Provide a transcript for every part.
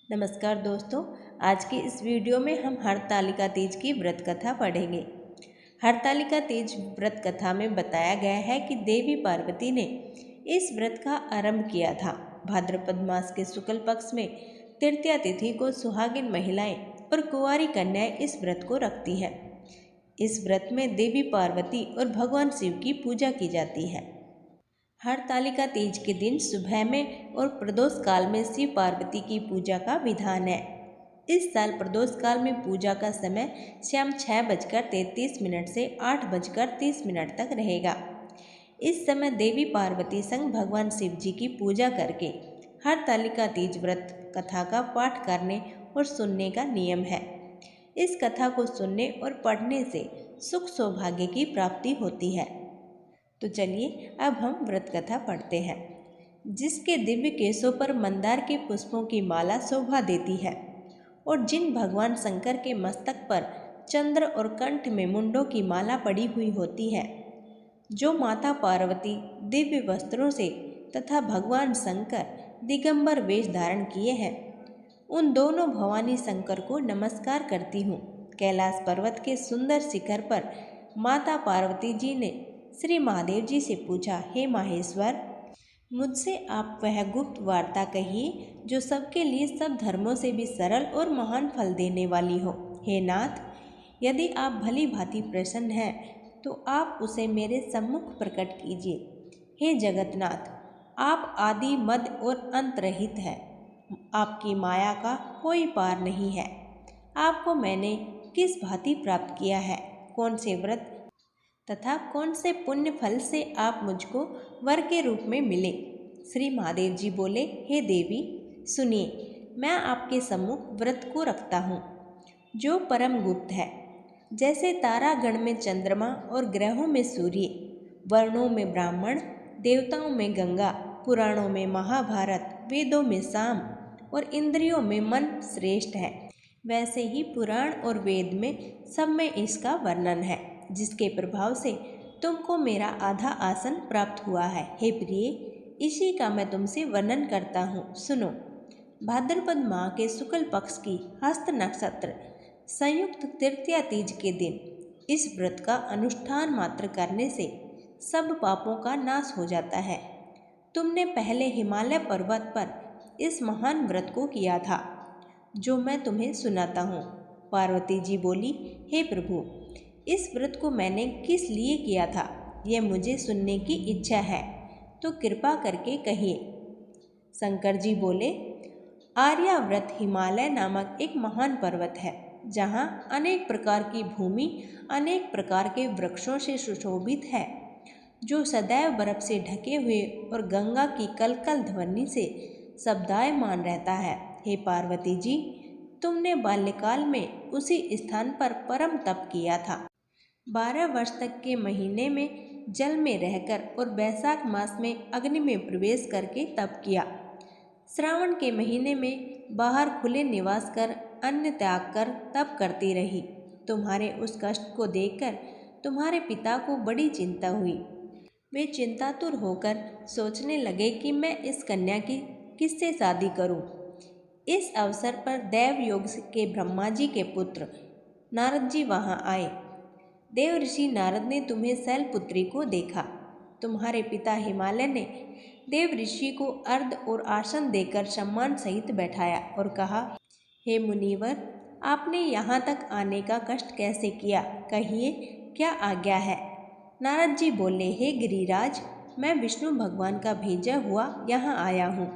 नमस्कार दोस्तों, आज की इस वीडियो में हम हरतालिका तीज की व्रत कथा पढ़ेंगे। हरतालिका तीज व्रत कथा में बताया गया है कि देवी पार्वती ने इस व्रत का आरंभ किया था। भाद्रपद मास के शुक्ल पक्ष में तृतीया तिथि को सुहागिन महिलाएं और कुंवारी कन्याएं इस व्रत को रखती हैं। इस व्रत में देवी पार्वती और भगवान शिव की पूजा की जाती है। हरतालिका तीज के दिन सुबह में और प्रदोष काल में शिव पार्वती की पूजा का विधान है। इस साल प्रदोष काल में पूजा का समय शाम 6:33 से 8:30 तक रहेगा। इस समय देवी पार्वती संग भगवान शिव जी की पूजा करके हरतालिका तीज व्रत कथा का पाठ करने और सुनने का नियम है। इस कथा को सुनने और पढ़ने से सुख सौभाग्य की प्राप्ति होती है। तो चलिए अब हम व्रत कथा पढ़ते हैं। जिसके दिव्य केशों पर मंदार के पुष्पों की माला शोभा देती है और जिन भगवान शंकर के मस्तक पर चंद्र और कंठ में मुंडों की माला पड़ी हुई होती है, जो माता पार्वती दिव्य वस्त्रों से तथा भगवान शंकर दिगंबर वेश धारण किए हैं, उन दोनों भवानी शंकर को नमस्कार करती हूँ। कैलाश पर्वत के सुंदर शिखर पर माता पार्वती जी ने श्री महादेव जी से पूछा, हे माहेश्वर, मुझसे आप वह गुप्त वार्ता कहिए जो सबके लिए सब धर्मों से भी सरल और महान फल देने वाली हो। हे नाथ, यदि आप भली भांति प्रसन्न हैं तो आप उसे मेरे सम्मुख प्रकट कीजिए। हे जगन्नाथ, आप आदि मध्य और अंत रहित हैं। आपकी माया का कोई पार नहीं है। आपको मैंने किस भांति प्राप्त किया है, कौन से व्रत तथा कौन से पुण्य फल से आप मुझको वर के रूप में मिले। श्री महादेव जी बोले, हे देवी सुनिए, मैं आपके सम्मुख व्रत को रखता हूँ जो परम गुप्त है। जैसे तारागण में चंद्रमा और ग्रहों में सूर्य, वर्णों में ब्राह्मण, देवताओं में गंगा, पुराणों में महाभारत, वेदों में साम और इंद्रियों में मन श्रेष्ठ है, वैसे ही पुराण और वेद में सब में इसका वर्णन है, जिसके प्रभाव से तुमको मेरा आधा आसन प्राप्त हुआ है। हे प्रिय, इसी का मैं तुमसे वर्णन करता हूँ, सुनो। भाद्रपद माह के शुक्ल पक्ष की हस्त नक्षत्र संयुक्त तृतीया तीज के दिन इस व्रत का अनुष्ठान मात्र करने से सब पापों का नाश हो जाता है। तुमने पहले हिमालय पर्वत पर इस महान व्रत को किया था, जो मैं तुम्हें सुनाता हूँ। पार्वती जी बोली, हे प्रभु, इस व्रत को मैंने किस लिए किया था, यह मुझे सुनने की इच्छा है, तो कृपा करके कहिए। शंकर जी बोले, आर्याव्रत हिमालय नामक एक महान पर्वत है, जहाँ अनेक प्रकार की भूमि अनेक प्रकार के वृक्षों से सुशोभित है, जो सदैव बर्फ से ढके हुए और गंगा की कलकल ध्वनि से शब्दायमान रहता है। हे पार्वती जी, तुमने बाल्यकाल में उसी स्थान पर परम तप किया था। 12 वर्ष तक के महीने में जल में रहकर और वैशाख मास में अग्नि में प्रवेश करके तप किया। श्रावण के महीने में बाहर खुले निवास कर अन्न त्याग कर तप करती रही। तुम्हारे उस कष्ट को देखकर तुम्हारे पिता को बड़ी चिंता हुई। वे चिंतातुर होकर सोचने लगे कि मैं इस कन्या की किससे शादी करूं। इस अवसर पर देव योग के ब्रह्मा जी के पुत्र नारद जी वहां आए। देव ऋषि नारद ने तुम्हें शैलपुत्री को देखा। तुम्हारे पिता हिमालय ने देव ऋषि को अर्घ और आसन देकर सम्मान सहित बैठाया और कहा, हे मुनिवर, आपने यहाँ तक आने का कष्ट कैसे किया, कहिए क्या आज्ञा है। नारद जी बोले, हे गिरिराज, मैं विष्णु भगवान का भेजा हुआ यहाँ आया हूँ।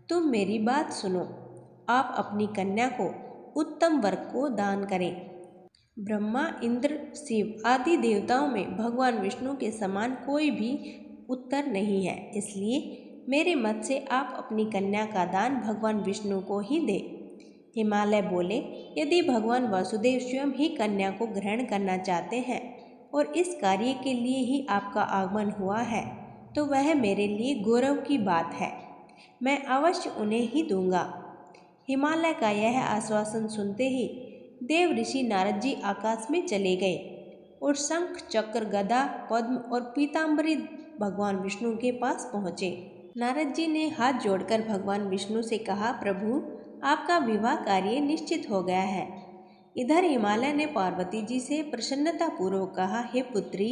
तुम मेरी बात सुनो। आप अपनी कन्या को उत्तम वर को दान करें। ब्रह्मा, इंद्र, शिव आदि देवताओं में भगवान विष्णु के समान कोई भी उत्तर नहीं है, इसलिए मेरे मत से आप अपनी कन्या का दान भगवान विष्णु को ही दें। हिमालय बोले, यदि भगवान वासुदेव स्वयं ही कन्या को ग्रहण करना चाहते हैं और इस कार्य के लिए ही आपका आगमन हुआ है, तो वह मेरे लिए गौरव की बात है। मैं अवश्य उन्हें ही दूंगा। हिमालय का यह आश्वासन सुनते ही देव ऋषि नारद जी आकाश में चले गए और शंख, चक्र, गदा, पद्म और पीताम्बरी भगवान विष्णु के पास पहुँचे। नारद जी ने हाथ जोड़कर भगवान विष्णु से कहा, प्रभु, आपका विवाह कार्य निश्चित हो गया है। इधर हिमालय ने पार्वती जी से प्रसन्नतापूर्वक कहा, हे पुत्री,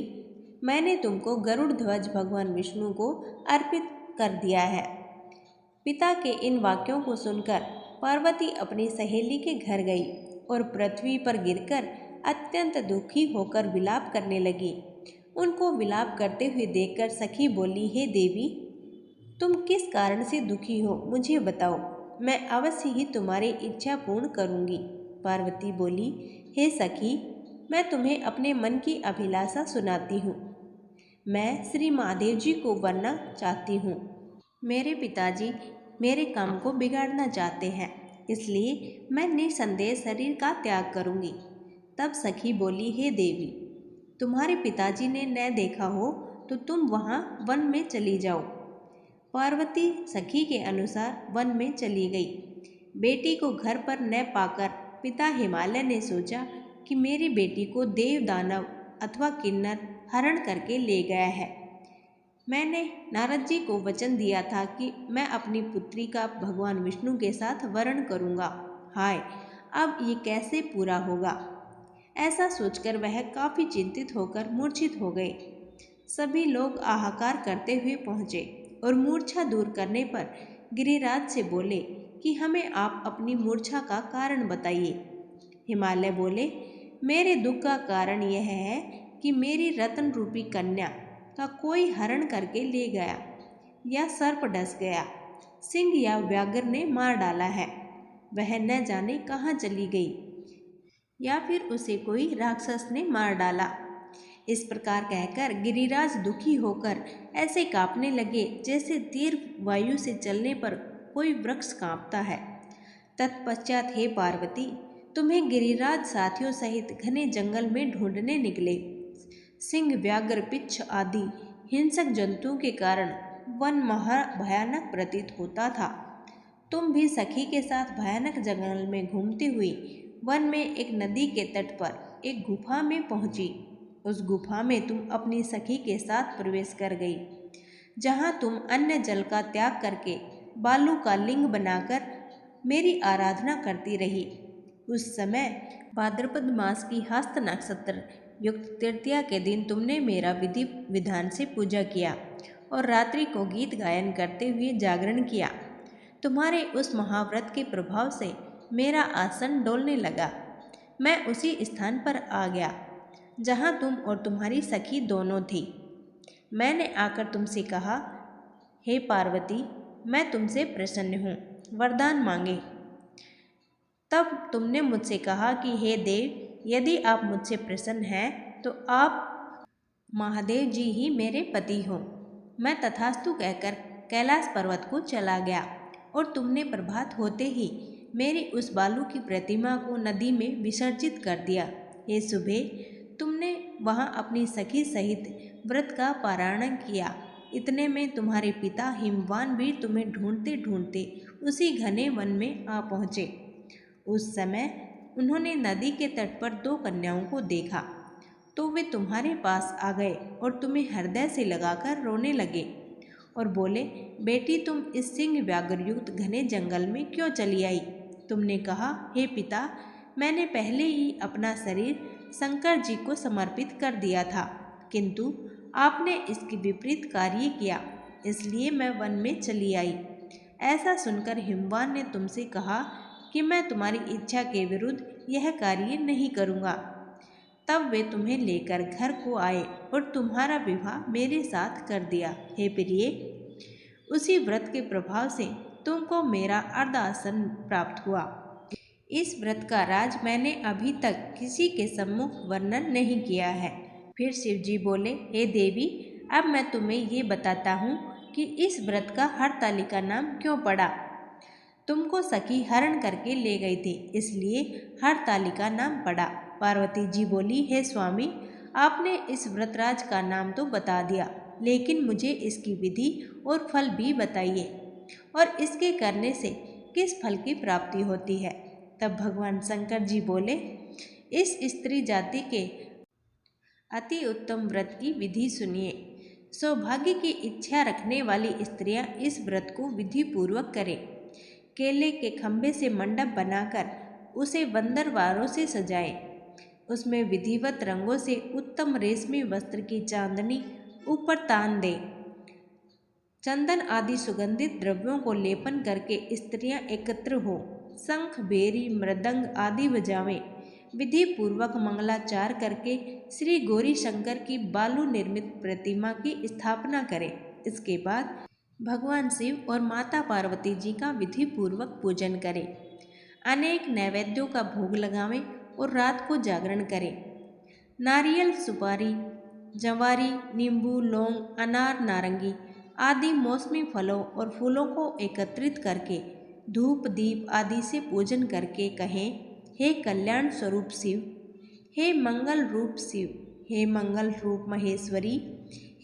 मैंने तुमको गरुड़ ध्वज भगवान विष्णु को अर्पित कर दिया है। पिता के इन वाक्यों को सुनकर पार्वती अपनी सहेली के घर गई और पृथ्वी पर गिरकर अत्यंत दुखी होकर विलाप करने लगी। उनको विलाप करते हुए देखकर सखी बोली, हे देवी, तुम किस कारण से दुखी हो, मुझे बताओ, मैं अवश्य ही तुम्हारी इच्छा पूर्ण करूंगी। पार्वती बोली, हे सखी, मैं तुम्हें अपने मन की अभिलाषा सुनाती हूँ। मैं श्री महादेव जी को वरना चाहती हूँ। मेरे पिताजी मेरे काम को बिगाड़ना चाहते हैं, इसलिए मैं निसंदेह शरीर का त्याग करूंगी। तब सखी बोली, हे देवी, तुम्हारे पिताजी ने न देखा हो तो तुम वहाँ वन में चली जाओ। पार्वती सखी के अनुसार वन में चली गई। बेटी को घर पर न पाकर पिता हिमालय ने सोचा कि मेरी बेटी को देव दानव अथवा किन्नर हरण करके ले गया है। मैंने नारद जी को वचन दिया था कि मैं अपनी पुत्री का भगवान विष्णु के साथ वरण करूंगा। हाय, अब ये कैसे पूरा होगा? ऐसा सोचकर वह काफी चिंतित होकर मूर्छित हो गए। सभी लोग हाहाकार करते हुए पहुंचे और मूर्छा दूर करने पर गिरिराज से बोले कि हमें आप अपनी मूर्छा का कारण बताइए। हिमालय बोले, मेरे दुख का कारण यह है कि मेरी रत्न रूपी कन्या का कोई हरण करके ले गया, या सर्प डस गया, सिंह या व्याघ्र ने मार डाला है। वह न जाने कहाँ चली गई, या फिर उसे कोई राक्षस ने मार डाला। इस प्रकार कहकर गिरिराज दुखी होकर ऐसे कांपने लगे जैसे तीव्र वायु से चलने पर कोई वृक्ष कांपता है। तत्पश्चात हे पार्वती, तुम्हें गिरिराज साथियों सहित घने जंगल में ढूंढने निकले। सिंह, व्याघ्र, पिच्छ आदि हिंसक जंतुओं के कारण वन महा भयानक प्रतीत होता था। तुम भी सखी के साथ भयानक जंगल में घूमती हुई वन में एक नदी के तट पर एक गुफा में पहुंची। उस गुफा में तुम अपनी सखी के साथ प्रवेश कर गई, जहां तुम अन्य जल का त्याग करके बालू का लिंग बनाकर मेरी आराधना करती रही। उस समय भाद्रपद मास की हस्त नक्षत्र युक्त तृतीया के दिन तुमने मेरा विधि विधान से पूजा किया और रात्रि को गीत गायन करते हुए जागरण किया। तुम्हारे उस महाव्रत के प्रभाव से मेरा आसन डोलने लगा। मैं उसी स्थान पर आ गया जहाँ तुम और तुम्हारी सखी दोनों थी। मैंने आकर तुमसे कहा, हे पार्वती, मैं तुमसे प्रसन्न हूँ, वरदान मांगे। तब तुमने मुझसे कहा कि हे देव, यदि आप मुझसे प्रसन्न हैं तो आप महादेव जी ही मेरे पति हो। मैं तथास्तु कहकर कैलाश पर्वत को चला गया और तुमने प्रभात होते ही मेरी उस बालू की प्रतिमा को नदी में विसर्जित कर दिया। हे सुबह, तुमने वहाँ अपनी सखी सहित व्रत का पारायण किया। इतने में तुम्हारे पिता हिमवान भी तुम्हें ढूंढते ढूंढते उसी घने वन में आ पहुँचे। उस समय उन्होंने नदी के तट पर 2 कन्याओं को देखा तो वे तुम्हारे पास आ गए और तुम्हें हृदय से लगाकर रोने लगे और बोले, बेटी, तुम इस सिंह व्याघ्र युक्त घने जंगल में क्यों चली आई? तुमने कहा, हे पिता, मैंने पहले ही अपना शरीर शंकर जी को समर्पित कर दिया था, किंतु आपने इसके विपरीत कार्य किया, इसलिए मैं वन में चली आई। ऐसा सुनकर हिमवान ने तुमसे कहा कि मैं तुम्हारी इच्छा के विरुद्ध यह कार्य नहीं करूँगा। तब वे तुम्हें लेकर घर को आए और तुम्हारा विवाह मेरे साथ कर दिया। हे प्रिय, उसी व्रत के प्रभाव से तुमको मेरा अर्धासन प्राप्त हुआ। इस व्रत का राज मैंने अभी तक किसी के सम्मुख वर्णन नहीं किया है। फिर शिव जी बोले, हे देवी, अब मैं तुम्हें ये बताता हूँ कि इस व्रत का हरतालिका नाम क्यों पड़ा। तुमको सखी हरण करके ले गई थी, इसलिए हरतालिका नाम पड़ा। पार्वती जी बोली, हे स्वामी, आपने इस व्रतराज का नाम तो बता दिया, लेकिन मुझे इसकी विधि और फल भी बताइए, और इसके करने से किस फल की प्राप्ति होती है। तब भगवान शंकर जी बोले, इस स्त्री जाति के अति उत्तम व्रत की विधि सुनिए। सौभाग्य की इच्छा रखने वाली स्त्रियां इस व्रत को विधि पूर्वक करें। केले के खंभे से मंडप बनाकर उसे बंदरवारों से सजाएं। उसमें विधिवत रंगों से उत्तम रेशमी वस्त्र की चांदनी ऊपर तान दें। चंदन आदि सुगंधित द्रव्यों को लेपन करके स्त्रियां एकत्र हो शंख, बेरी, मृदंग आदि बजावें। विधि पूर्वक मंगलाचार करके श्री गौरी शंकर की बालू निर्मित प्रतिमा की स्थापना करें। इसके बाद भगवान शिव और माता पार्वती जी का विधि पूर्वक पूजन करें। अनेक नैवेद्यों का भोग लगावें और रात को जागरण करें। नारियल, सुपारी, जवारी, नींबू, लौंग, अनार, नारंगी आदि मौसमी फलों और फूलों को एकत्रित करके धूप, दीप आदि से पूजन करके कहें, हे कल्याण स्वरूप शिव, हे मंगल रूप शिव, हे मंगल रूप महेश्वरी,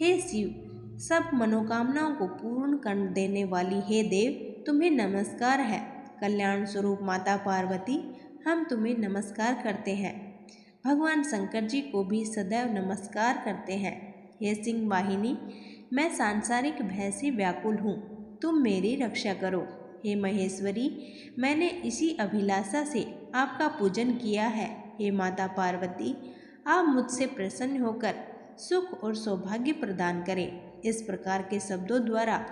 हे शिव, सब मनोकामनाओं को पूर्ण कर देने वाली हे देव, तुम्हें नमस्कार है। कल्याण स्वरूप माता पार्वती, हम तुम्हें नमस्कार करते हैं। भगवान शंकर जी को भी सदैव नमस्कार करते हैं। हे सिंह वाहिनी, मैं सांसारिक भय से व्याकुल हूँ, तुम मेरी रक्षा करो। हे महेश्वरी, मैंने इसी अभिलाषा से आपका पूजन किया है। हे माता पार्वती, आप मुझसे प्रसन्न होकर सुख और सौभाग्य प्रदान करें। इस प्रकार के शब्दों द्वारा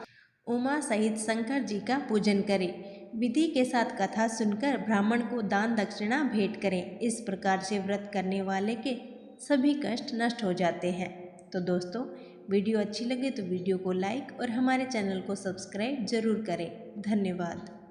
उमा सहित शंकर जी का पूजन करें। विधि के साथ कथा सुनकर ब्राह्मण को दान दक्षिणा भेंट करें। इस प्रकार से व्रत करने वाले के सभी कष्ट नष्ट हो जाते हैं। तो दोस्तों, वीडियो अच्छी लगे तो वीडियो को लाइक और हमारे चैनल को सब्सक्राइब जरूर करें। धन्यवाद।